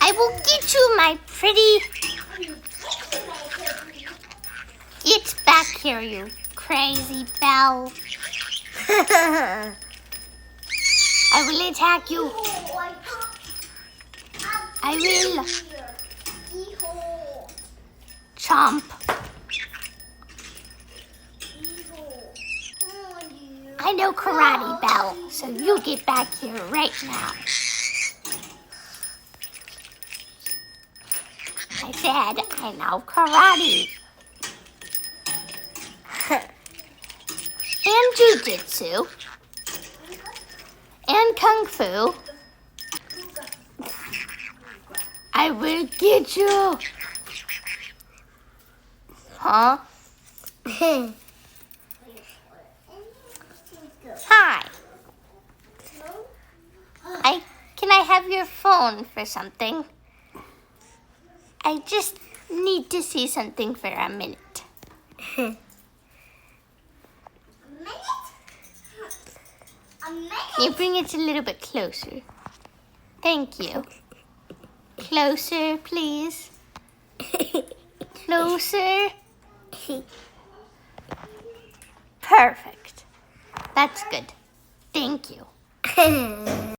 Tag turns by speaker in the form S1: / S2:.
S1: I will get you, my pretty. Get back here, you crazy bell. I will attack you. I will. Chomp. I know karate, Belle, so you get back here right now. I said I know karate. And jujitsu. And kung fu. I will get you. Huh? Hi. Can I have your phone for something? I just need to see something for a minute. Can you bring it a little bit closer? Thank you. Closer, please. Closer. Perfect. That's good. Thank you.